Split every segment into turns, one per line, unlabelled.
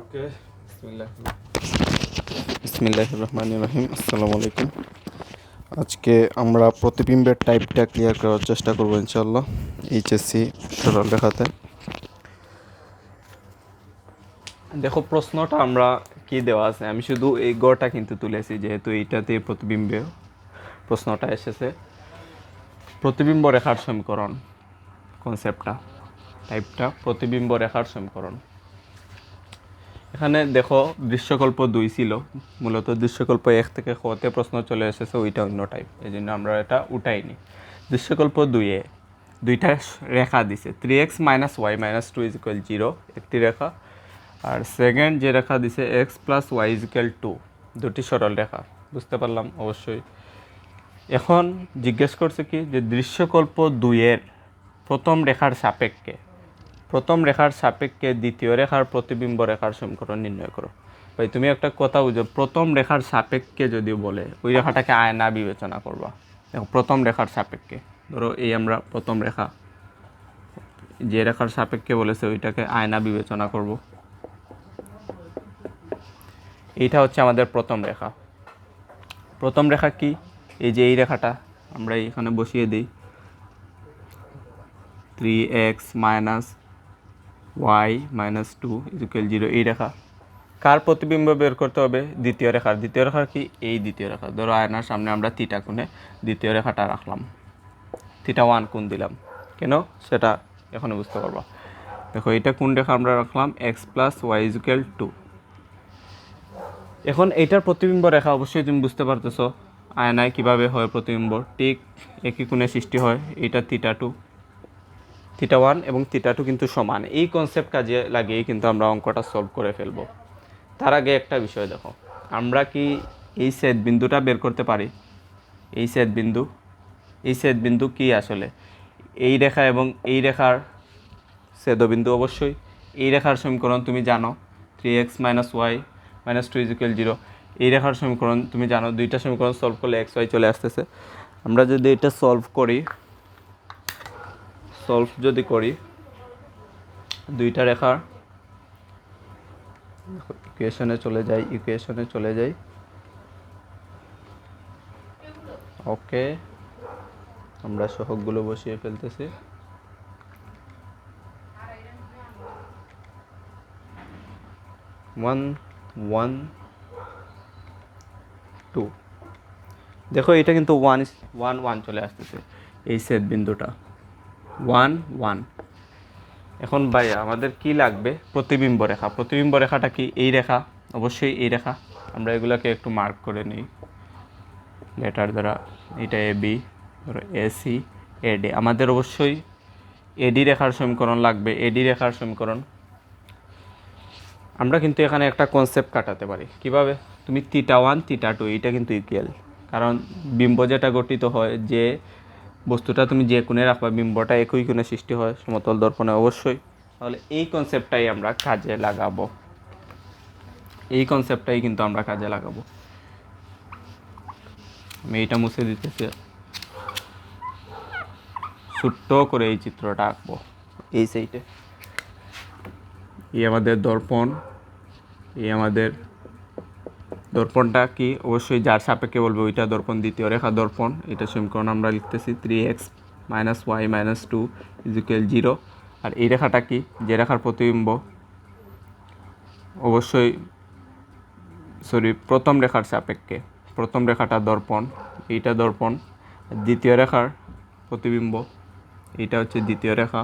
ওকে বিসমিল্লাহির রহমানির রহিম। আসসালামু আলাইকুম। আজকে আমরা প্রতিবিম্বের টাইপটা ক্লিয়ার করার চেষ্টা করব ইনশাআল্লাহ এইচএসসি সরল রেখাতে। দেখো প্রশ্নটা আমরা কি দেওয়া আছে, আমি শুধু এই গড়টা কিন্তু তুলেছি যেহেতু এইটাতে প্রতিবিম্বে প্রশ্নটা এসেছে। প্রতিবিম্ব রেখার সমীকরণ কনসেপ্টটা, টাইপটা প্রতিবিম্ব রেখার সমীকরণ। এখানে দেখো দৃশ্যকল্প 2 ছিল, মূলত দৃশ্যকল্প 1 থেকে তে প্রশ্ন চলে এসেছে, ওইটা অন্য টাইপ, এই জন্য আমরা এটা উঠাইনি। দৃশ্যকল্প 2-এ দুইটা রেখা দিছে, 3x - y - 2 = 0 একটি রেখা, আর সেকেন্ড যে রেখা দিছে x + y = 2, দুটি সরল রেখা। বুঝতে পারলাম অবশ্যই। এখন জিজ্ঞেস করছে কি যে দৃশ্যকল্প 2-এর প্রথম রেখার সাপেক্ষে দ্বিতীয় রেখার প্রতিবিম্ব রেখার সমীকরণ নির্ণয় করো। ভাই তুমি একটা কথা বুঝো, প্রথম রেখার সাপেক্ষে যদি বলে ওই রেখাটাকে আয়না বিবেচনা করবা। দেখো প্রথম রেখার সাপেক্ষে, ধরো এই আমরা প্রথম রেখা যে রেখার সাপেক্ষে বলেছে ওইটাকে আয়না বিবেচনা করব। এইটা হচ্ছে আমাদের প্রথম রেখা। প্রথম রেখা কি? এই যে এই রেখাটা আমরা এখানে বসিয়ে দিই, 3x - y - 2 = 0 এই রেখা। কার প্রতিবিম্ব বের করতে হবে? দ্বিতীয় রেখার। দ্বিতীয় রেখার কি? এই দ্বিতীয় রেখা। ধরো আয়নার সামনে আমরা থিটা কোণে দ্বিতীয় রেখাটা রাখলাম, θ1 কোণ দিলাম। কেন সেটা এখনো বুঝতে পারবা। দেখো এটা কোন রেখা আমরা রাখলাম? x + y = 2। এখন এইটার প্রতিবিম্ব রেখা অবশ্যই তুমি বুঝতে পারতেছো আয়নায় কিভাবে হয় প্রতিবিম্ব, ঠিক একই কোণে সৃষ্টি হয়। এটা θ2, θ1 এবং θ2 কিন্তু সমান। এই কনসেপ্ট কাজে লাগিয়েই কিন্তু আমরা অঙ্কটা সলভ করে ফেলবো। তার আগে একটা বিষয় দেখো, আমরা কি এই ছেদ বিন্দুটা বের করতে পারি? এই ছেদ বিন্দু কি আসলে? এই রেখা এবং এই রেখার ছেদবিন্দু। অবশ্যই এই রেখার সমীকরণ তুমি জানো, 3x - y - 2 = 0। এই রেখার সমীকরণ তুমি জানো, দুইটা সমীকরণ সলভ করলে x y চলে আসতেছে। আমরা যদি এটা সলভ যদি করি দুইটা রেখার ইকুয়েশনে চলে যাই। ওকে, আমরা সহগগুলো বসিয়ে ফেলতেছি। ওয়ান ওয়ান টু, দেখো এটা কিন্তু 1 1 চলে আসতেছে, এই ছেদ বিন্দুটা 1 1। এখন ভাই আমাদের কি লাগবে? প্রতিবিম্ব রেখা। প্রতিবিম্ব রেখাটা কি? এই রেখা, অবশ্যই এই রেখা। আমরা এগুলোকে একটু মার্ক করে নিই লেটার দ্বারা। এটা AB, ধরো AC AD। আমাদের অবশ্যই AD রেখার সমীকরণ লাগবে। AD রেখার সমীকরণ আমরা কিন্তু এখানে একটা কনসেপ্ট কাটাতে পারি। কিভাবে? তুমি θ1 θ2 এটা কিন্তু ইকুয়াল, কারণ বিম্ব যেটা গঠিত হয়, যে বস্তুটা তুমি যে কোণে রাখবা বিম্বটা একই কোণে সৃষ্টি হয় সমতল দর্পণে অবশ্যই। তাহলে এই কনসেপ্টটাই আমরা কাজে লাগাবো। আমি এইটা মুছে দিতেছি, ছোট্ট করে এই চিত্রটা আঁকবো এই সাইডে। এই আমাদের দর্পণটা কি? অবশ্যই যার সাপেক্ষে বলবে ওইটা দর্পণ, দ্বিতীয় রেখা দর্পণ। এটা সমীকরণ আমরা লিখতেছি 3x - y - 2 = 0। আর এই রেখাটা কি? যে রেখার প্রতিবিম্ব, অবশ্যই প্রথম রেখার সাপেক্ষে, প্রথম রেখাটা দর্পণ, এইটা দর্পণ। দ্বিতীয় রেখার প্রতিবিম্ব, এইটা হচ্ছে দ্বিতীয় রেখা,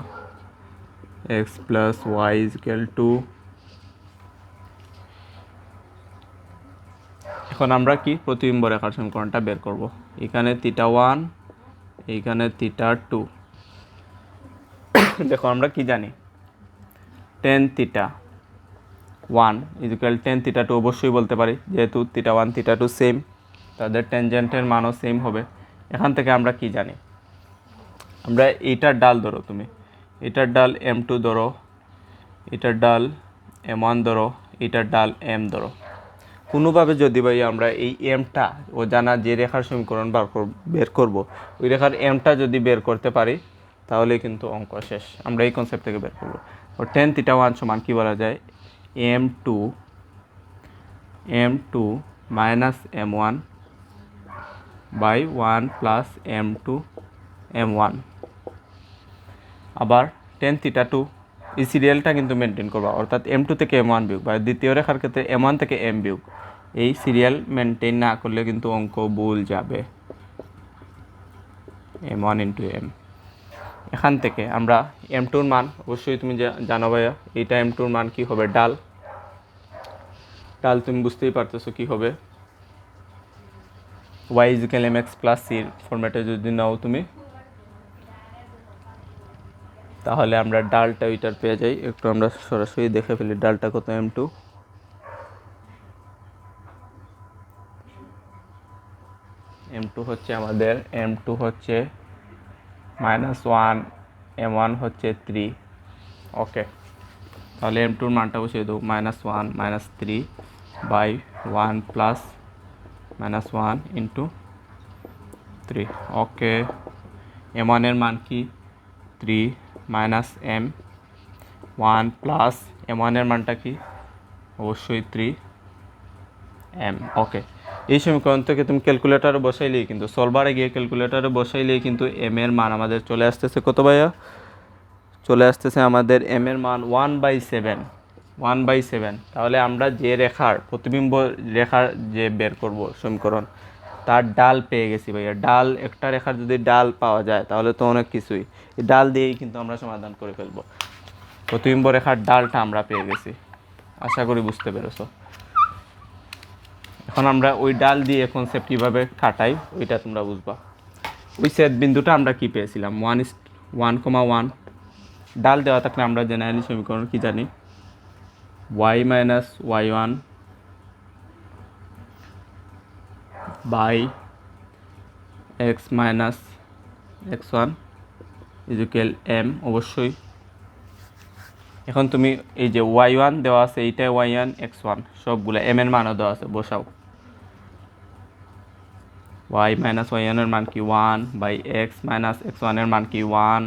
x + y = 2। এখন আমরা কি প্রতিবিম্ব রেখার সমীকরণটা বের করব। এখানে θ1, এইখানে θ2। দেখো আমরা কি জানি, tan θ1 = tan θ2 অবশ্যই বলতে পারি, যেহেতু θ1 θ2 সেম, তাদের ট্যানজেন্টের মানও সেম হবে। এখান থেকে আমরা কি জানি? আমরা এইটার ডাল ধরো, তুমি এটার ডাল m2 ধরো, এটার ডাল m1 ধরো, এটার ডাল m ধরো। কোনোভাবে যদি ভাই আমরা এই এমটা ও জানা যে রেখার সমীকরণ বের করব, ওই রেখার এমটা যদি বের করতে পারি তাহলে কিন্তু অঙ্ক শেষ। আমরা এই কনসেপ্ট থেকে বের করব। ও tan θ1 সমান কি বলা যায়? m2 minus m1 by 1 plus m2 m1। আবার টেন থিটা টু, এই সিরিয়ালটা কিন্তু মেনটেন করবা, অর্থাৎ m2 থেকে m1 বিয়োগ, বা দ্বিতীয় রেখার ক্ষেত্রে m1 থেকে m বিয়োগ। এই সিরিয়াল মেনটেন না করলে কিন্তু অঙ্ক ভুল যাবে। m1 ইন্টু m, এখান থেকে আমরা m2-র মান অবশ্যই তুমি জানো ভাইয়া, এইটা m2-র মান কি হবে, ডাল তুমি বুঝতেই পারতেছো কি হবে, y = mx প্লাস সির ফরম্যাটে যদি নাও তুমি, তাহলে আমরা ডালটা ওইটার পেয়ে যাই। একটু আমরা সরাসরি দেখে ফেলি ডালটা কত, m2 হচ্ছে আমাদের, m2 হচ্ছে -1, m1 হচ্ছে 3। ওকে, তাহলে m2-র মানটা বসিয়ে দেবো -1 -3 বাই 1 প্লাস -1 ইন্টু 3। ওকে, m1-এর মান কি 3 মাইনাস m1 প্লাস m1-এর মানটা কি অবশ্যই 3m। ওকে, এই সমীকরণ থেকে তুমি ক্যালকুলেটারে বসাইলেই কিন্তু, সলভারে গিয়ে ক্যালকুলেটারে বসাইলেই কিন্তু m এর মান আমাদের চলে আসতেছে কত ভাইয়া, চলে আসতেছে আমাদের m এর মান 1/7। তাহলে আমরা যে রেখার প্রতিবিম্ব রেখার যে বের করব সমীকরণ, তার ডাল পেয়ে গেছি ভাইয়া। ডাল, একটা রেখার যদি ডাল পাওয়া যায় তাহলে তো অনেক কিছুই, এই ডাল দিয়েই কিন্তু আমরা সমাধান করে ফেলবো। প্রতিবিম্ব রেখার ডালটা আমরা পেয়ে গেছি, আশা করি বুঝতে পেরেছো। এখন আমরা ওই ডাল দিয়ে কনসেপ্ট কীভাবে খাটাই ওইটা তোমরা বুঝবা। ওই সেট বিন্দুটা আমরা কি পেয়েছিলাম, 1, 1, ডাল দেওয়া থাকলে আমরা জেনারেলি সমীকরণ কি জানি, y minus y1 by x minus x1 equal m অবশ্যই। এখন তুমি এই যে y1 দেওয়া আছে, এইটাই y1 x1 সবগুলো m এর মানও দেওয়া আছে, বসাও। y মাইনাস y1 এর মান কি 1 বাই x মাইনাস x1 এর মান কি 1,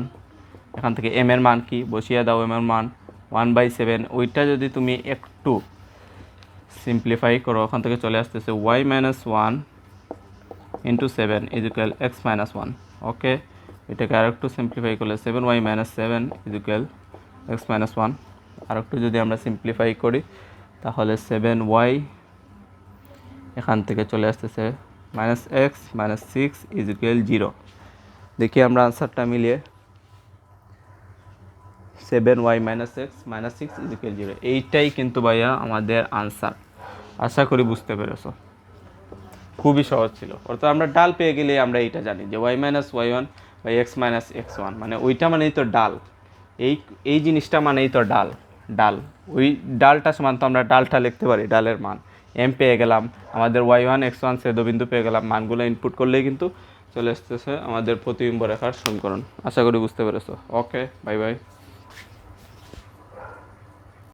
এখান থেকে m এর মান কি বসিয়ে দাও, m এর মান 1/7। ওইটা যদি তুমি একটু সিম্পলিফাই করো, ওখান থেকে চলে আসতেছে y minus 1 into 7 equal x minus 1। ওকে, এটাকে আর একটু সিম্পলিফাই করলে 7y minus 7 equal x minus 1। আর একটু যদি আমরা সিম্পলিফাই করি তাহলে 7y এখান থেকে চলে আসতেছে মাইনাস x মাইনাস 6 ইকুয়াল 0। দেখি আমরা আনসারটা মিলিয়ে, 7y minus x minus 6 equal 0, এইটাই কিন্তু ভাইয়া আমাদের আনসার। আশা করি বুঝতে পেরেছো, খুবই সহজ ছিল। অর্থাৎ আমরা ডাল পেয়ে গেলে আমরা এইটা জানি যে y minus y1 by x minus x1, মানে ওইটা মানেই তো ডাল, এই জিনিসটা মানেই তো ডাল। ওই ডালটা সমান তো আমরা ডালটা লিখতে পারি, ডালের মান m পেয়ে গেলাম, আমাদের y1 x1 ছেদবিন্দু পেয়ে গেলাম, মানগুলো ইনপুট করলেই কিন্তু চলে আসতেছে আমাদের প্রতিবিম্ব রেখার সমীকরণ। আশা করি বুঝতে পেরেছো। ওকে, বাই বাই।